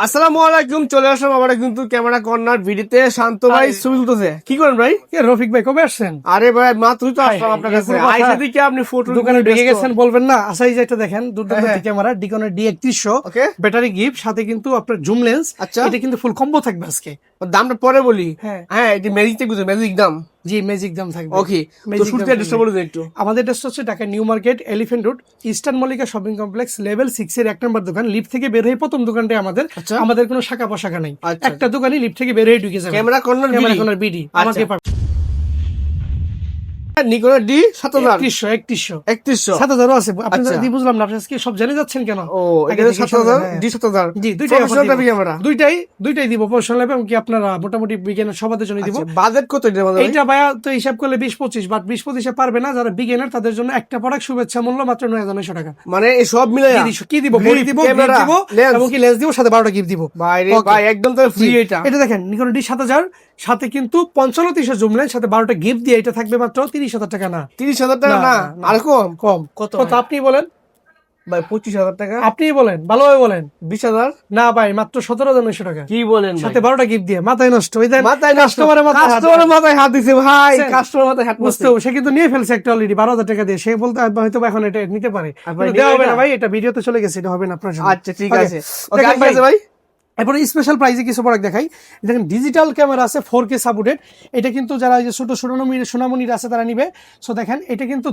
আসসালামু আলাইকুম, চলে আসলাম আবার কিন্তু ক্যামেরা কর্নার ভিডিওতে। শান্ত ভাই ছবি তুলতেছে, কি করেন ভাই? রফিক ভাই কবে আসছেন? আরে ভাই মাত্রই তো আসলাম আপনার কাছে। আইসা দিকে আপনি ফটো দোকানে ঢুকে গেছেন বলবেন না? আসাই যেটা দেখেন দুর্দান্ত হ্যাঁ। ক্যামেরা ডিকনের D3100 ওকে, ব্যাটারি গিফট, সাথে কিন্তু আপনার জুম লেন্স। আচ্ছা। এটা কিন্তু ফুল কম্বো থাকবে আজকে। দামটা পরে বলি। হ্যাঁ। হ্যাঁ, এটা ম্যাজিক বুঝে, ম্যাজিক দাম। জি, ম্যাজিক দাম থাকবে। ওকে, তো Magic শুরুতে দাম অ্যাড্রেসটা থাকবে। বলে দেন একটু। আমাদের অ্যাড্রেস হচ্ছে Dhaka new market, elephant road, eastern Mallika shopping complex, level 6 এর 1 নম্বর দোকান। লিফট থেকে বের হয়ে প্রথম দোকানটাই আমাদের। আচ্ছা। আমাদের কোনো শাখা পোশাখা নাই, আচ্ছা। একটা দোকানই লিফট থেকে বের হয়ে ঢুকে যাবে। Camera corner camera BD. Corner BD আমাকে পাবে। নিকনের ডি 7000 3100 3100 7000 আছে। আপনি আচ্ছা। যদি বুঝলাম না, আপনি আজকে সব জেনে যাচ্ছেন কেন? ও, আগে এটা থেকে 7000 হ্যাঁ। ডি 7000 জি, দুইটাই প্রফেশনাল টাইপ ক্যামেরা। দুইটাই দিব প্রফেশনাল এবং কি আপনারা মোটামুটি বিজ্ঞানের সবাদের জন্য দিব। বাজেট কত এটা আমাদের? এইটা ভাইয়া তো হিসাব করলে 20-25, বাট 20-25 পারবে না যারা বিজ্ঞানের, তাদের জন্য একটা প্রোডাক্ট শুভেচ্ছা মূল্য মাত্র 9900 টাকা। মানে এই সব মিলে কি দিব? বডি দিব, ক্যামেরা, গ্রিপ দিব lens। এবং কি লেন্স দিব, সাথে 12টা গিফট দিব। ভাই রে Okay. ভাই, একদম তো ফ্রি এটা। এটা দেখেন নিকন D7000, সাথে কিন্তু 55-30 জুম লেন্স, সাথে 12টা গিফট দিয়ে এটা থাকবে মাত্র 30,000 টাকা। না 30,000 টাকা না, না। আর কম। কম কত আপনি বলেন? ভাই 25,000 টাকা। আপনি বলেন, ভালোভাবে বলেন। 20,000 না ভাই, মাত্র 17,900 টাকা, কি বলেন ভাই? সাথে 12টা গিফট দিয়ে। মাথায় নষ্ট, ওই দেন মাথায় নষ্ট। কাস্টমারের কাস্টমারের মাথায় হাত দিছে ভাই, বুঝছেন? কাস্টমার মাথায় হাত বুঝতে দিছে। হবে, সে কিন্তু নিয়ে ফেলছে একটা অলরেডি 12,000 টাকা দিয়ে। সে বলতে হয়তো এখন এটা নিতে পারে, আর ভাই কিন্তু দেওয়া হবে নিবে না না। ভাই, এটা ভিডিওতে চলে গেছে, এটা হবে না আপনার জন্য। আচ্ছা ঠিক Okay. আছে। ওকে, দেখেন আর কি আছে ভাই? এরপরে স্পেশাল প্রাইজে কিছু প্রোডাক্ট দেখাই। দেখেন ডিজিটাল ক্যামেরা আছে 4K সাপোর্টেড। এটা কিন্তু যারা এই যে ছোট সোনামণির আছে তারা নিবে। সো দেখেন এটা কিন্তু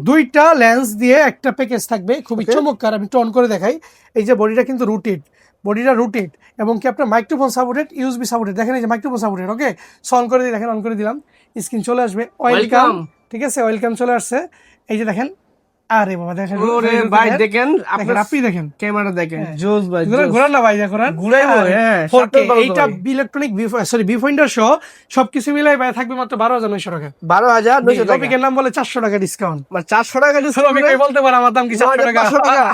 দুইটা লেন্স দিয়ে একটা প্যাকেজ থাকবে, খুবই চমৎকার। আমি একটু অন করে দেখাই। এই যে বডিটা কিন্তু রুটেড এবং কি আপনার মাইক্রোফোন সাপোর্টেড, ইউএসবি সাপোর্টেড। দেখেন এই যে microphone supported. Okay, so on করে দিই, দেখেন অন করে দিলাম, স্ক্রিন চলে আসবে ওয়েলকাম। ঠিক আছে, ওয়েলকাম চলে আসছে। এই যে দেখেন, আরে বাবা দেখেন, ওরে ভাই দেখেন, আপনি দেখেন ক্যামেরা দেখেন, জোস ভাই। ঘোরান না ভাই, ঘোরান ঘুরাইবো, হ্যাঁ, 4K। 7 এইটা ইলেকট্রনিক ভিউফাইন্ডার সহ সবকিছু মিলাই ভাই থাকবে মাত্র 12,900 টাকা। 12,900 টাকা। রফিকের নাম বলে 400 টাকা ডিসকাউন্ট। মানে 400 টাকা ডিসকাউন্ট। রফিক ভাই বলতে পারে আমার দাম কি 400 টাকা? 500 টাকা।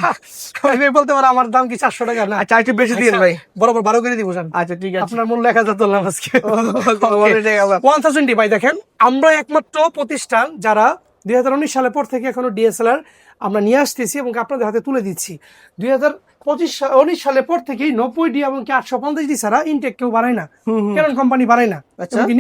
রফিক ভাই বলতে পারে আমার দাম কি 400 টাকা? না, আচ্ছা, একটু বেশি দিন ভাই। বরাবর 12 করে দিব জান। আচ্ছা ঠিক আছে। আপনার মূল্য 1000 ধরলাম আজকে। বলে ঠিক আছে। 1000 ভাই দেখেন, আমরা একমাত্র প্রতিষ্ঠান যারা 2019 সালের পর থেকে এখনো ডিএসএলআর আমরা নিয়ে আসতেছি এবং আপনাদের হাতে তুলে দিচ্ছি। 2019 সালের পর থেকেই 90D এবং 850D ছাড়া ইনটেক কেউ বাড়ায় না, ক্যানন কোম্পানি বাড়ায় না,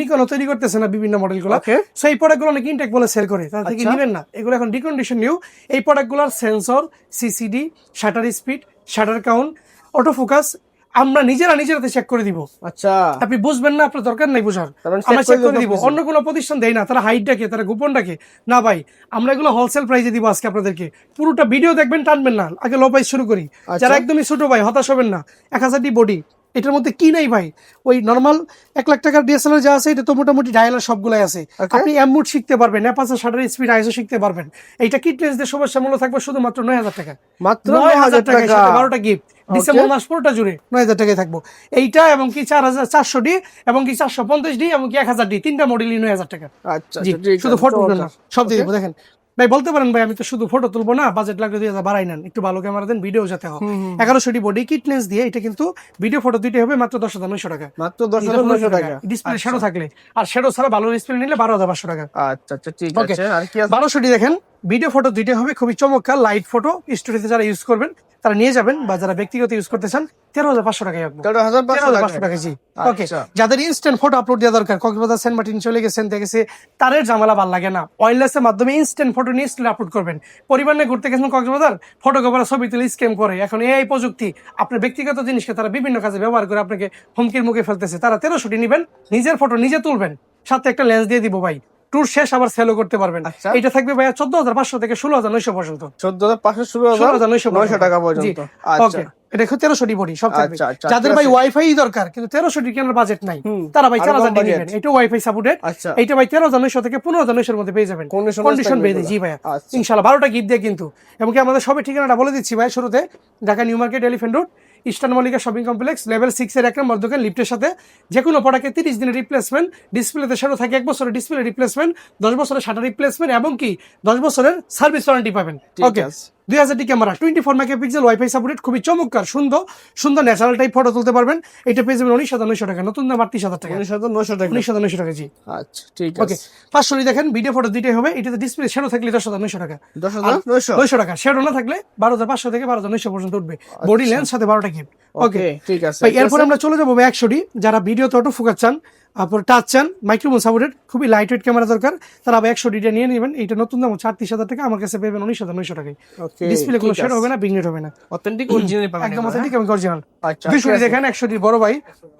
নিকনও তৈরি করতেছে না বিভিন্ন মডেলগুলো। সেই প্রোডাক্টগুলো অনেক ইনটেক বলে সেল করে, তার থেকে নেবেন না। এগুলো এখন ডিকন্ডিশন নিউ। এই প্রোডাক্টগুলোর sensor, CCD, shutter speed, shutter count, auto focus আমরা নিজেরাতে চেক করে দিব। আচ্ছা, আপনি বুঝবেন না, আপনার দরকার নাই বুঝার, তারপরে আমরা check চেক করে করে দিব। দিতেছি। অন্য কোনো প্রতিষ্ঠান দেয় না, তারা হাইট ডাকে, তারা গোপন ডাকে না ভাই। আমরা এগুলো হোলসেল প্রাইসে দিব আজকে আপনাদেরকে। পুরোটা ভিডিও দেখবেন, টানবেন না। আগে লো প্রাইস শুরু করি। যারা একদমই ছোট ভাই, হতাশ হবেন না। 1000D বডি, এটার মধ্যে কি নাই ভাই? ওই নর্মাল 1 লাখ টাকার ডিএসএলআর যা আছে, এটা তো মোটামুটি ডায়ালার সবগুলাই আছে। আপনি এমমুড শিখতে পারবেন, অ্যাপাচার শাটার স্পিড, আইএসও শিখতে পারবেন। এইটা কিট লেন্স দিয়ে সমস্যা মূল্য থাকবে শুধুমাত্র 9000 টাকা। মাত্র 9000 টাকা, 9,000 টাকা। 12টা গিফট। ডিসেম্বর মাস পুরোটা জুড়ে 9000 টাকায় থাকবো। এইটা এবং কি 4400D এবং কি 450D এবং কি 1000D, 3টা মডেলই 9000 টাকা। আচ্ছা জি, ঠিক শুধু আছে, ফটো তুলবেন না, চমৎকার। সব দিয়ে দেবো। দেখেন ভাই, বলতে পারেন ভাই আমি তো শুধু ফটো তুলবো না, বাজেট লাগলে 2000 বাড়াই নেন, একটু ভালো ক্যামেরা দেন, ভিডিও যাতে হয়। 1100D বডি কিট লেন্স দিয়ে এটা কিন্তু ভিডিও ফটো দুইটাই হবে মাত্র 10,900 টাকা। মাত্র 10,900 টাকা। ডিসপ্লে শ্যাডো থাকলে, আর শ্যাডো ছাড়া ভালো ডিসপ্লে নিলে 12,500 টাকা। আচ্ছা আচ্ছা ঠিক Okay. আছে। আর কি আছে? 1200D দেখেন, ভিডিও ফটো দুইটাই হবে খুবই চমৎকার। লাইট ফটো স্টুডিওতে যারা ইউজ করবেন তারা নিয়ে যাবেন, বা যারা ব্যক্তিগত ইউজ করতে চান 13,500 টাকায় রাখবো। 13,500 টাকা। জি, ওকে। আচ্ছা। যাদের ইনস্ট্যান্ট ফটো আপলোড দেওয়া দরকার, কক্সবাজার সেন্ট মার্টিন চলে গেছেন, দেখেছে তারের ঝামেলা ভাল লাগে না, ওয়্যারলেসের মাধ্যমে ইনস্ট্যান্ট ফটো নিয়ে আপলোড করবেন। পরিবার নিয়ে ঘুরতে গেছেন কক্সবাজার, ফটোগ্রাফার ছবি তুলে স্ক্যাম করে। এখন এই প্রযুক্তি আপনার ব্যক্তিগত জিনিসকে তারা বিভিন্ন কাজে ব্যবহার করে আপনাকে হুমকির মুখে ফেলতেছে। তারা 1300D নিবেন, নিজের ফটো নিজে তুলবেন, সাথে একটা লেন্স দিয়ে দিব ভাই। ট্যুর শেষ আবার সেলও করতে পারবেন। আচ্ছা। এটা থাকবে ভাইয়া 14,500 থেকে 16,900 পর্যন্ত। 14,500 16,900 টাকা পর্যন্ত। আচ্ছা ওকে, এটা 1300D বডি সব থাকবে। আচ্ছা, আচ্ছা, যাদের ঠিক ভাই আছে। ওয়াইফাই দরকার কিন্তু 1300D কেনার বাজেট নাই, তারা ভাই আরো 4000D কম নেবেন। budget। এটা ওয়াইফাই সাপোর্টেড। আচ্ছা। এটা ভাই 13,900 থেকে 15,900 এর মধ্যে পেয়ে যাবেন। Condition কন্ডিশন থাকবে বেঁধে, এগুলো। জি ভাইয়া আচ্ছা। ইনশাআল্লাহ 12টা গিফট দিয়ে কিন্তু। এবং কি আমাদের সবে ঠিকানাটা বলে দিচ্ছি ভাই শুরুতে, Dhaka new market, elephant road, eastern Mallika shopping complex, level 6 এর 1 নম্বর দোকান, লিফটের সাথে। যে কোনো প্রোডাক্টে 30 দিনের রিপ্লেসমেন্ট, ডিসপ্লেতে শ্যাডো থাকে 1 বছরের ডিসপ্লে রিপ্লেসমেন্ট, 10 বছরের শাটার রিপ্লেসমেন্ট এবং কি 10 বছরের সার্ভিস ওয়ারেন্টি পাবেন। ঠিক ওকে, আছে। 2000 ক্যামেরা 24 মেগাপিক্সেল ওয়াইফাই সাপোর্টেড, খুবই চমৎকার সুন্দর সুন্দর ন্যাচারাল টাইপ ফটো তুলতে পারবেন। এটা পেয়ে যাবেন 19,900 টাকা, নতুন দাম 38,000 টাকা। 19,900 টাকা। 19,900 টাকা, জি। আচ্ছা ঠিক ওকে, আছে। 500 দেখেন, ভিডিও ফটো দুইটাই হবে। এটাতে ডিসপ্লে শ্যাডো থাকলে 10,900 টাকা, 10,900 টাকা। শ্যাডো না থাকলে 12,500 থেকে 12,900 পর্যন্ত উঠবে। বডি লেন্স সাথে 12টা গিফট। ওকে ঠিক আছে ভাই, এরপর আমরা চলে যাবো 100D। যারা ভিডিওতে অটো ফোকাস চান, তারপর টাচ চান, মাইক্রোফোন সাপোর্টেড, খুবই লাইট ওয়েট ক্যামেরা দরকার, তারা 100D নিয়ে নেবেন। এটা নতুন দাম 38,000 টাকা, আমার কাছে পেবেন 19,900 টাকায়। ওকে, ডিসপ্লে কোনো শ্যাডো হবে না, বিগনেট হবে না, অথেন্টিক অরিজিনাল পাবেন একদম অথেন্টিক এবং অরিজিনাল। আচ্ছা 200D দেখেন, 100D বড় ভাই।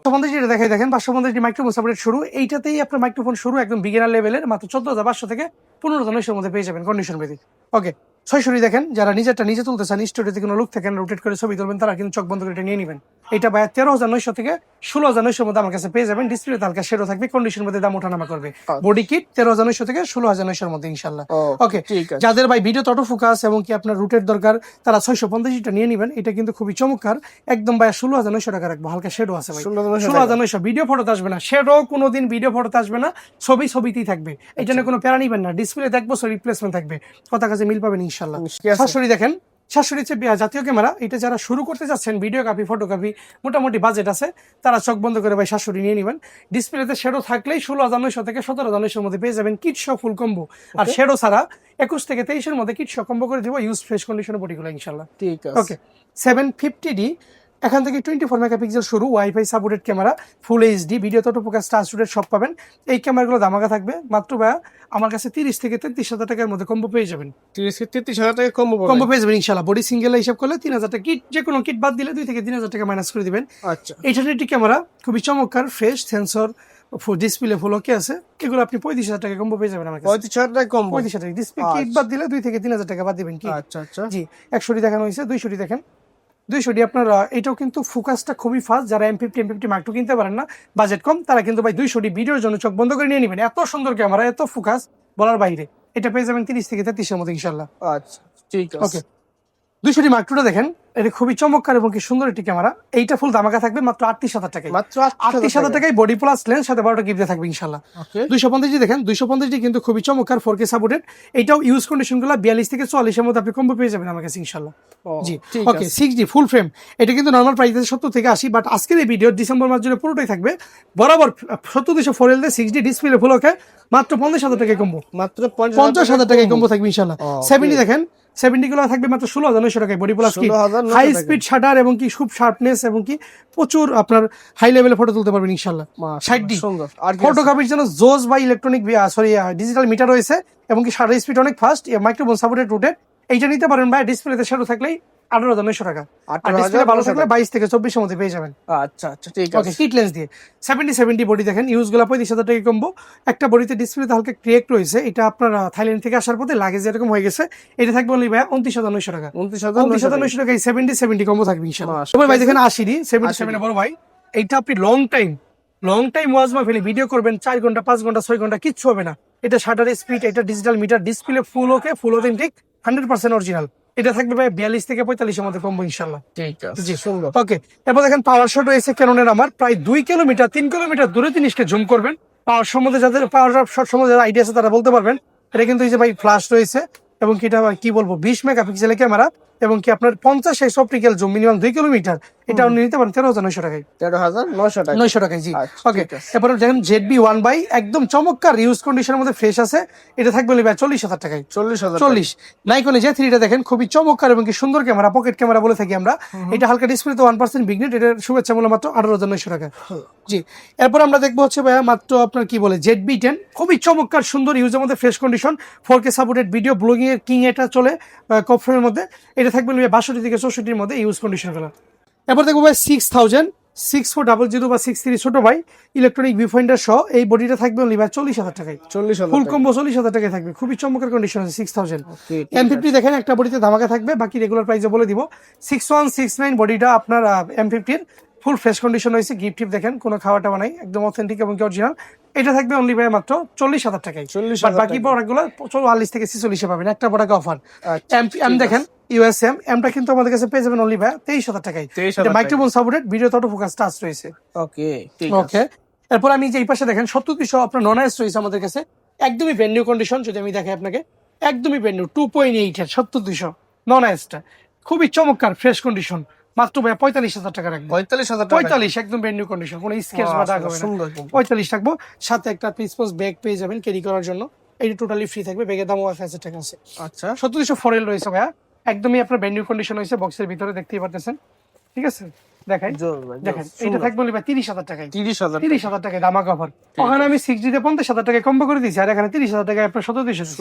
550 যেটা দেখাই দেখেন, 550 মাইক্রোফোন সাপোর্টেড শুরু। এইটাতেই আপনার মাইক্রোফোন শুরু একদম বিগিনার লেভেলের, মাত্র 14,500 থেকে 15,900 মধ্যে পেয়ে যাবেন কন্ডিশন ভেদে। ওকে, 600D দেখেন, যারা নিজেরটা নিজে তুলতে চান, স্টুডিওতে কোনো লুক থেকে রোটেট করে ছবি তুলবেন, তারা কিন্তু চোখ বন্ধ করে এটা নিয়ে নেবেন। এটা ভাই 13,900 থেকে 16,900 মধ্যে আমার কাছে পেয়ে যাবেন। ডিসপ্লে হালকা শেডও থাকবে, কন্ডিশন মধ্যে দাম ওঠানামা করবে। বডি কিট 13,900 থেকে 16,900 মধ্যে ইনশাল্লাহ। ওকে, ঠিক আছে। যাদের ভাই ভিডিও অটো ফোকাস এবং কি আপনার রুটের দরকার, তারা 650টা নিয়ে নেবেন। এটা কিন্তু খুবই চমৎকার, একদম ভাই 16,900 টাকা রাখবো। হালকা শেডও আছে ভাই, 16,900। ভিডিও ফটোতে আসবে না, শেডও কোনোদিন ভিডিও ফটোতে আসবে না, ছবিতেই থাকবে। এটা নিয়ে কোনো প্যারা নিবেন না, ডিসপ্লে দেখবো, রিপ্লেসমেন্ট থাকবে, কথা কাজে মিল পাবেন ইনশাল্লাহ। 700 দেখেন, 700 জাতীয় ক্যামেরা। এটা যারা শুরু করতে যাচ্ছেন, ভিডিওগ্রাফি ফটোগ্রাফি মোটামুটি বাজেট আছে, তারা চোখ বন্ধ করে ভাই 700 নিয়ে নেবেন। ডিসপ্লেতে শ্যাডো থাকলেই 16,900 থেকে 17,900 মধ্যে পেয়ে যাবেন কিট সহ ফুল কম্বো। আর শ্যাডো ছাড়া 21 থেকে 23 মধ্যে কিট সহ কম্বো করে দেবো, ইউজ ফ্রেশ কন্ডিশনে বডিগুলো ইনশাল্লাহ। ঠিক আছে। ওকে, 750D এখান থেকে 24 মেগাপিক্সেল শুরু, wifi supported camera, full HD, video তো ফোকাস টাচ সব পাবেন। এই ক্যামেরাগুলো দামাকা থাকবে, মাত্র ভাইয়া আমার কাছে 30 থেকে 33,000 টাকার মধ্যে কম্বো পেয়ে যাবেন। 30 থেকে 33,000 টাকা কম্বো পেয়ে যাবেন ইনশাল্লাহ। বডি সিঙ্গেল হিসাব করলে 3,000 টাকা, কিট যে কোনো কিট বাদ দিলে 2 থেকে 3,000 টাকা মাইনাস করে দিবেন। আচ্ছা, 800D ক্যামেরা খুবই চমৎকার, ফ্রেশ সেন্সর, ডিসপ্লে ফুল ওকে আছে। এগুলো আপনি 35,000 টাকা কম্বো পেয়ে যাবেন আমার কাছে। 35,000 টাকা কম্বো। 35,000 টাকা ডিসপ্লে কিট বাদ দিলে 2 থেকে 3,000 টাকা বাদ দিবেন কি। আচ্ছা আচ্ছা, জি, 100D দেখানো হয়েছে। 200D দেখেন, 200D আপনার এটাও কিন্তু ফোকাসটা খুবই ফাস্ট। যারা M50 Mark II কিনতে পারেন না, বাজেট কম, তারা কিন্তু ভাই 200D ভিডিওর জন্য চোখ বন্ধ করে নিয়ে নেবেন। এত সুন্দর ক্যামেরা, এত ফোকাস, বলার বাইরে। এটা পেয়ে যাবেন 30 থেকে 33 এর মধ্যে ইনশাল্লাহ। আচ্ছা ঠিক আছে। ওকে, 200D Mark II দেখেন, এটা খুবই চমৎকার এবং কি সুন্দর একটি ক্যামেরা। এইটা ফুল দামাকা থাকবে মাত্র 38,000 টাকায়। মাত্র 38,000 টাকায় বডি প্লাস লেন্স সাথে 12টা গিফট থাকবে ইনশাল্লাহ। 250D দেখেন, 250D কিন্তু খুবই চমৎকার, 4K সাপোর্টেড। এটাও ইউজ কন্ডিশনগুলো 42 থেকে 44 এর মধ্যে আপনি কম্বো পেয়ে যাবেন আমার কাছে ইনশাল্লাহ। জি, ওকে, 6D ফুল ফ্রেম। এটা কিন্তু নর্মাল প্রাইস আছে 70 থেকে 80, বাট আজকের এই ভিডিও ডিসেম্বর মাস জুড়ে পুরোটাই থাকবে বরাবর 70-200 4L 6D ডিসপ্লে ফুল ওকে, মাত্র 50,000 টাকায় কম্বো। মাত্র 50,000 টাকায় কম্বো থাকবে ইনশাল্লাহ। 70 দেখেন, 70 গুলো থাকবে মাত্র 16,900 টাকায়, বডি প্লাস কি হাই স্পিড শাটার এবং কি খুব শার্পনেস এবং কি প্রচুর আপনার হাই লেভেলে ফটো তুলতে পারবেন ইনশাল্লাহ। 60D ফটোগ্রাফির জন্য জোস বাই ইলেকট্রনিক ডিজিটাল মিটার রয়েছে এবং কি শাটার স্পিড অনেক ফাস্ট, মাইক্রোফোন সাপোর্টেড রুটেড। এইটা নিতে পারেন ভাই, ডিসপ্লেতে শ্যাডো থাকলেই 18,900 টাকা, আর ডিসপ্লে ভালো থাকলে 22 থেকে 24 এর মধ্যে পেয়ে যাবেন। আচ্ছা আচ্ছা ঠিক আছে। ওকে, কিট লেন্স দিয়ে 70 বডি দেখেন, ইউজগুলো 35,000 টাকা কম্বো। একটা বডিতে ডিসপ্লেতে হালকা ক্রিয়েট রয়েছে, এটা আপনার থাইল্যান্ড থেকে আসার পথে লাগেজ এরকম হয়ে গেছে। এটা থাকবে অনলি ভাই 29,900 টাকা। 29,900 টাকা 70 কম্বো থাকবে ইনশাআল্লাহ। সবাই ভাই দেখেন 80D 77 বড় ভাই, এইটা আপনি লং টাইম ওয়াজ মাহফিলে ভিডিও করবেন, 4 ঘন্টা 5 ঘন্টা 6 ঘন্টা কিচ্ছু হবে না। এটা শাটার স্পিড, এটা ডিজিটাল মিটার, ডিসপ্লে ফুল ওকে, ফুল অথেন্টিক, 100% অরিজিনাল। এটা থাকবে ভাই 42 থেকে 45 এর মধ্যে কম্বো ইনশাআল্লাহ। ঠিক আছে, জি সুন্দর। ওকে, এরপর দেখেন পাওয়ার শট রয়েছে ক্যাননের, আমার প্রায় 2 কিলোমিটার 3 কিলোমিটার দূরে জিনিসকে জুম করবেন। পাওয়ার সম্বন্ধে যাদের পাওয়ার শট সম্বন্ধে যাদের আইডিয়া আছে তারা বলতে পারবেন। এটা কিন্তু এই যে ভাই ফ্ল্যাশ রয়েছে এবং কি এটা কি বলবো 20 মেগাপিক্সেলের ক্যামেরা এবং কি আপনার 50 অপটিক্যাল জুম, মিনিমাম 2 কিলোমিটার। এটা আপনি নিতে পারেন 13,900 টাকায়। 13,900 টাকা। 900 টাকায়, জি। আচ্ছা, ওকে, ঠিক আছে। এরপর দেখেন ZB 1 একদম চমৎকার ইউজ কন্ডিশনের মধ্যে ফ্রেশ আছে। এটা থাকবে ভাই 40,000 টাকায়। 40 নাইকনে J3 দেখেন, খুবই চমৎকার এবং কি সুন্দর ক্যামেরা, পকেট ক্যামেরা বলে থাকি আমরা। এটা হালকা ডিসপ্লে তো 1% বিগনেট, এটার শুভেচ্ছা মূল্য মাত্র 18,900 টাকা। জি, এরপর আমরা দেখবো হচ্ছে ভাইয়া মাত্র আপনার কি বলে ZB10, খুবই চমৎকার সুন্দর ইউজের মধ্যে fresh condition, 4K supported video blogging এর কিং এটা চলে কপফ্রেমের মধ্যে। এটা থাকবে 62 থেকে 64 মধ্যে ইউজ কন্ডিশন গুলো। এরপর দেখবো ভাই 6000 6400 বা 63 ছোট ভাই ইলেকট্রনিক ভিউফাইন্ডার সহ এই বডিটা থাকবে অনলি ভাই 40,000 টাকায়। 40,000 ফুল কম্বো 40,000 টাকায় থাকবে, খুবই চমৎকার কন্ডিশন আছে। 6000 M50 দেখেন, একটা বডিতে ধামাকা থাকবে, বাকি রেগুলার প্রাইসে বলে দিব। 6169 বডিটা আপনার M50 এর ফুল ফ্রেশ কন্ডিশন হয়েছে। গিফট দেখেন, কোনো খাওয়া টাওয়া নাই, একদম অথেন্টিক এবং অরিজিনাল। এটা থাকবে অনলি ভাই মাত্র 40,000 টাকায়। বাকি প্রোডাক্টগুলো 44 থেকে 46 পাবেন, একটা প্রোডাক্ট অফার। এম দেখেন USM, এমটা কিন্তু আমাদের কাছে পেয়ে যাবেন অনলি ভাই 23,000 টাকায়। এটা microphone supported, video auto focus touch রয়েছে। ওকে, ঠিক আছে। ওকে, এরপর আমি যে এই পাশে দেখেন 70-200 আপনার নন আইএস রয়েছে আমাদের কাছে, একদমই ব্র্যান্ড নিউ কন্ডিশন। যদি আমি দেখাই আপনাকে, একদমই ব্র্যান্ড নিউ 2.8 এর 70-200 নন আইসটা খুবই চমৎকার ফ্রেশ কন্ডিশন, মাত্র ভাইয়া 45,000 টাকা রাখবো। 45,000 টাকা। 45 একদম ব্র্যান্ড নিউ কন্ডিশন, কোনো স্কেচ বা দাগ হবে না। সুন্দর কিন্তু। 45 রাখবো। সাথে একটা পিসপোস ব্যাগ পেয়ে যাবেন ক্যারি করার জন্য, এটা টোটালি ফ্রি থাকবে। ব্যাগের দামও 5,000 টাকা আছে। আচ্ছা 3700 ফরেল রয়েছে ভাইয়া, একদমই আপনার ব্র্যান্ড নিউ কন্ডিশন হয়েছে, বক্সের ভিতরে দেখতেই পারতেছেন। ঠিক আছে, দেখাই জোর ভাই, দেখেন, সুন্দর। এটা থাকবে ভাই 30,000 টাকায়। 30,000 30,000 টাকায় দামা কভার। ওখানে আমি 6G তে 50,000 টাকায় কম্বো করে দিয়েছি, আর এখানে 30,000 টাকায় আপনার 3700।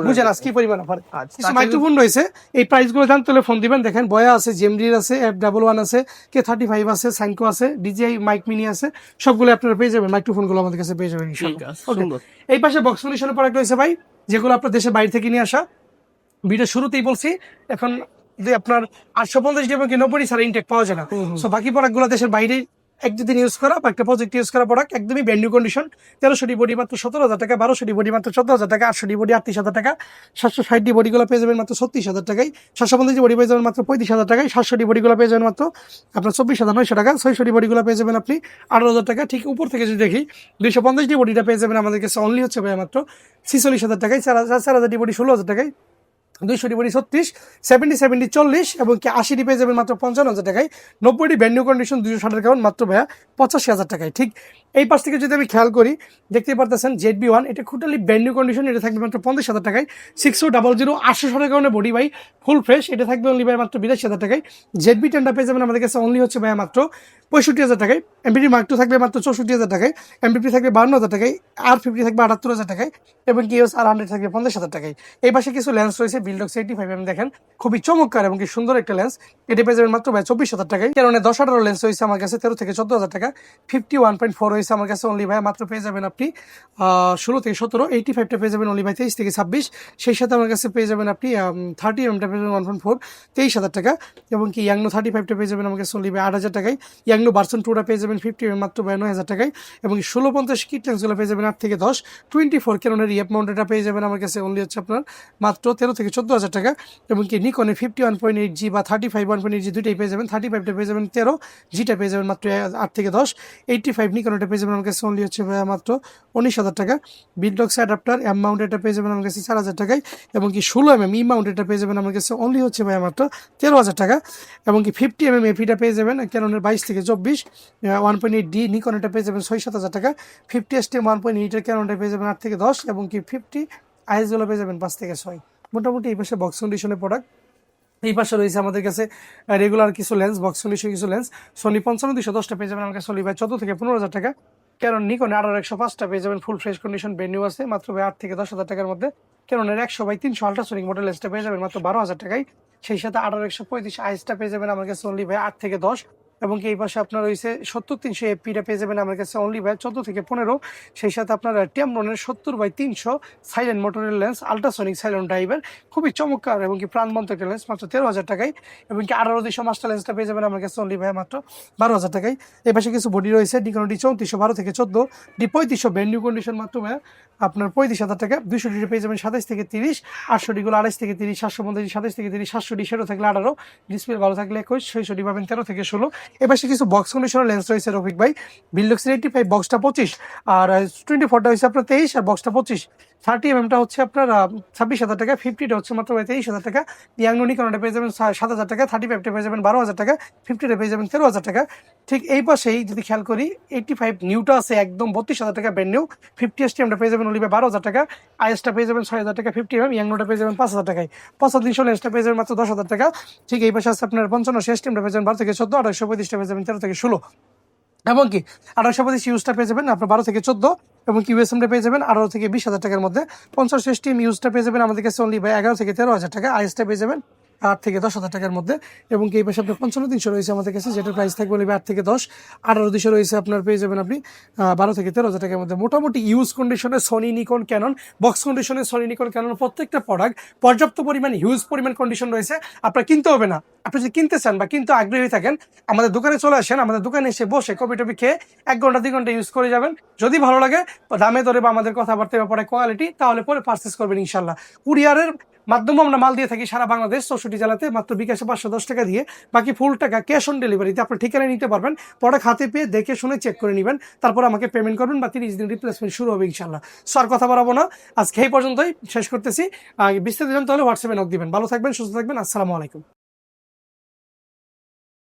বুঝেন আজ কি পরিমাণ অফার। আচ্ছা, কিছু মাইক্রোফোন রয়েছে, এই প্রাইস গুলো জানতে হলে ফোন দিবেন। দেখেন বয়া আছে, জেমরির আছে, F11 আছে, K35 আছে, সাইনকো আছে, DJI মাইক মিনি আছে, সবগুলো আপনারা পেয়ে যাবেন। মাইক্রোফোন গুলো আমাদের কাছে পেয়ে যাবেন ঠিক ইনশাআল্লাহ। আছে, Okay, সুন্দর। এই পাশে বক্স কন্ডিশনের প্রোডাক্ট রয়েছে ভাই, যেগুলো আপনার দেশে বাইরে থেকে নিয়ে আসা। ভিডিও শুরুতেই বলছি, এখন যে আপনার 850 এবং 90 ছাড়া ইনটেক পাওয়া যায় না। সো বাকি প্রোডাক্টগুলো দেশের বাইরে এক দুদিন ইউজ করা বা একটা প্রজেক্ট ইউজ করা প্রোডাক্ট, একদমই brand new condition. 1300 D body মাত্র 17,000 টাকা, 1200 ডি বডি মাত্র 14,000 টাকা, 800 ডি বডি 38,000 টাকা, 760 ডি বডিগুলো পেয়ে যাবেন মাত্র 36,000 টাকায়, 750 ডি বডি পেয়ে যাবেন মাত্র 35,000 টাকায়, 700 ডি বডিগুলো পেয়ে যাবেন মাত্র আপনার 24,900 টাকা, 600 ডি বডিগুলো পেয়ে যাবেন আপনি 18,000 টাকা। ঠিক উপর থেকে যদি দেখি 250 ডি বডিটা পেয়ে যাবেন আমাদের কাছে অনলি হচ্ছে ভাই মাত্র 46,000 টাকায়, 4,000 ডি বডি 16,000 টাকায়, 200 ডি বডি 36, 70 40 এবং কি 80 ডি পেয়ে যাবেন মাত্র 55,000 টাকায়, 90 ডি ব্র্যান্ড নিউ কন্ডিশন 260 টাকা মাত্র ভাইয়া 85,000 টাকায়। ঠিক এই পাশ থেকে যদি আমি খেয়াল করি, দেখতেই পারতেছেন ZB1, এটা খুবই ব্র্যান্ড নিউ কন্ডিশন, এটা থাকবে মাত্র 50,000 টাকায়। 6000 800 টাকা বডি ভাই ফুল ফ্রেশ, এটা থাকবে অনলি ভাই মাত্র 82,000 টাকায়। ZB10টা পেয়ে যাবেন আমাদের কাছে অনলি হচ্ছে ভাইয়া মাত্র 65,000 টাকায়। MPD Mark 2 থাকবে মাত্র 64,000 টাকায়, MVP থাকবে 52,000 টাকায়, R50 থাকবে 78,000 টাকায় এবং EOS R100 থাকবে 50,000 টাকায়। এই পাশে কিছু লেন্স রয়েছে বিল্ডক্স 85 mm, দেখেন খুবই চমৎকার এবং কি সুন্দর একটা লেন্স, এটা পেয়ে যাবেন মাত্র ভাই 24,000 টাকায়। কারণে 10-18 লেন্স রয়েছে আমার কাছে 13 থেকে 14,000 টাকা, 51.4 রয়েছে আমার কাছে অনলি ভাই মাত্র পেয়ে যাবেন আপনি 16 থেকে 17, 85টা পেয়ে যাবেন অনলি ভাই 23 থেকে 26, সেই সাথে আমার কাছে পেয়ে যাবেন আপনি 30 mm পেয়ে যাবেন 1.4, 23,000 টাকা এবং কি ইয়াংনো 35টা পেয়ে যাবেন আমার কাছে অনলি ভাই 8,000 টাকায়, ইয়াংনো ভার্সন 2টা পেয়ে যাবেন 50 mm মাত্র 9,000 টাকায় এবং 1650 কিট লেন্সগুলো পেয়ে যাবেন 8 থেকে 10, 24 ক্যাননের রিয়াপ মাউন্টেডটা পেয়ে যাবেন আমার কাছে অনলি হচ্ছে আপনার মাত্র 13 থেকে 14,000 টাকা এবং কি নিকনের 51.8G বা 35 1.8G দুইটাই পেয়ে যাবেন। 35টা পেয়ে যাবেন 13, জিটা পেয়ে যাবেন মাত্র 8 থেকে 10, 85 নিকনটা পেয়ে যাবেন আমার কাছে অনলি হচ্ছে মাত্র 19,000 টাকা। বিলডক্স অ্যাডাপ্টার এম মাউন্টেডটা পেয়ে যাবেন আমার কাছে 4,000 টাকায় এবং কি 16 mm ই মাউন্টেডটা পেয়ে যাবেন আমার কাছে অনলি হচ্ছে মাত্র 13,000 টাকা এবং কি 50 mm এপিটা পেয়ে যাবেন ক্যাননের 22 থেকে 24, 1.8D নিকনটা পেয়ে যাবেন 6,000 টাকা, 50ST 1.8 এর ক্যাননটা পেয়ে যাবেন 8 থেকে 10 এবং কি 50 আইএসগুলো পেয়ে যাবেন 5 থেকে 6। মোটামুটি এই পাশে বক্স কন্ডিশনের প্রোডাক্ট। এই পাশে রয়েছে আমাদের কাছে রেগুলার কিছু লেন্স, বক্স কন্ডিশন কিছু লেন্স। সোনি 55-210টা পেয়ে যাবেন আমার কাছে অনলি ভাই 14 থেকে 15,000 টাকা। কারণ নিকন 18-105টা পেয়ে যাবেন full fresh condition brand new আছে মাত্র ভাই 8 থেকে 10,000 টাকার মধ্যে। কারণের 100/300 আল্ট্রাসোনিক মডেল লেন্সটা পেয়ে যাবেন মাত্র 12,000 টাকায়। সেই সাথে 18-135 আইসটা পেয়ে যাবেন আমার কাছে অনলি ভাই 8 থেকে 10 এবং কি এই পাশে আপনার রয়েছে 70-300 এপিটা পেয়ে যাবেন আমার কাছে অনলি ভাই 14 থেকে 15। সেই সাথে আপনার টেমরনের 70/300 সাইলেন্ট মোটরের লেন্স আল্ট্রাসোনিক সাইলেন্ট ড্রাইভার, খুবই চমৎকার এবং কি প্রাণবন্ত একটা লেন্স মাত্র 13,000 টাকায় এবং কি 18-200 মাস্টার লেন্সটা পেয়ে যাবেন আমার কাছে অনলি ভাই মাত্র 12,000 টাকায়। এই পাশে কিছু বডি রয়েছে নিকন D3400 12 থেকে 14, D3500 ব্র্যান্ড নিউ কন্ডিশন মাত্র ভাই আপনার 35,000 টাকা। 200 ডি পেয়ে যাবেন 27 থেকে 30, 800 ডি গুলো 28 থেকে 30, 750 27 থেকে 30, 700 ডি সেটা থাকলে 18, ডিসপ্লে ভালো থাকলে 21, 600 ডি পাবেন 13 থেকে 16। এবার কিছু বক্স কন্ডিশনার লেন্স রয়েছে রফিক ভাই, বিল্ডক্সের 85 বক্সটা 25 আর 24টা হচ্ছে আপনার 23 আর বক্সটা 25, 30 mm হচ্ছে আপনার 26,000 টাকা, 50টা হচ্ছে মাত্র 23,000 টাকা, ইয়াংনো নিকনটা পেয়ে যাবেন 7,000 টাকা, 35টা পেয়ে যাবেন 12,000 টাকা, 50টা পেয়ে যাবেন 13,000 টাকা। ঠিক এই পাশেই যদি খেয়াল করি 85 নিউটা আছে একদম 32,000 টাকা ব্র্যান্ড নিউ, 50ST আমরা পেয়ে যাবেন অনলি 12,000 টাকা, আইএসটা পেয়ে যাবেন 6,000 টাকা, 50 mm ইয়াংনোটা পেয়ে যাবেন 5,000 টাকায়, 5,300 লেন্সটা পেয়ে যাবেন মাত্র 10,000 টাকা। ঠিক এই পাশে আছে আপনার 55 ST আমরা পেয়ে যাবেন 12 থেকে 14, 2835টা পেয়ে যাবেন 13 থেকে 16 এবং কি 1825 ইউজটা পেয়ে যাবেন আপনার 12 থেকে 14 এবং কি ইউএসএমটা পেয়ে যাবেন 18 থেকে 20,000 টাকার মধ্যে। 50 STM ইউজটা পেয়ে যাবেন আমাদের কাছে অনলি 11 থেকে 13,000 টাকা, আইএসটা পেয়ে যাবেন 8 থেকে 10,000 টাকার মধ্যে এবং কি এই পাশে আপনার 55-300 রয়েছে আমাদের কাছে, যেটার প্রাইস থাকবে 8 থেকে 10, 18-200 রয়েছে আপনার পেয়ে যাবেন আপনি 12 থেকে 13,000 টাকার মধ্যে। মোটামুটি ইউজ কন্ডিশনে সোনি নিকন ক্যানন, বক্স কন্ডিশনে সোনি নিকন ক্যানন প্রত্যেকটা প্রোডাক্ট পর্যাপ্ত পরিমাণ হিউজ পরিমাণ কন্ডিশন রয়েছে, আপনার কিনতে হবে না। আপনি যদি কিনতে চান বা কিনতে আগ্রহী থাকেন আমাদের দোকানে চলে আসেন, আমাদের দোকানে এসে বসে কফি টফি খেয়ে 1 ঘন্টা 2 ঘন্টা ইউজ করে যাবেন। যদি ভালো লাগে দামে দরে বা আমাদের কথাবার্তা ব্যাপারে কোয়ালিটি, তাহলে পরে পারচেস করবেন ইনশাল্লাহ। কুরিয়ারের মাধ্যমে আমরা মাল দিয়ে থাকি সারা বাংলাদেশ 64 জেলাতে, মাত্র বিকাশে 510 টাকা দিয়ে, বাকি ফুল টাকা ক্যাশ অন ডেলিভারিতে আপনার ঠিকানায় নিতে পারবেন। প্রোডাক্ট হাতে পেয়ে দেখে শুনে চেক করে নেবেন, তারপর আমাকে পেমেন্ট করবেন বা 30 দিন রিপ্লেসমেন্ট শুরু হবে ইনশাল্লাহ। সো আর কথা বাড়াবো না, আজকে এই পর্যন্তই শেষ করতেছি। বিস্তারিত জানতে হলে হোয়াটসঅ্যাপে নক দিবেন। ভালো থাকবেন, সুস্থ থাকবেন, আসসালামু আলাইকুম।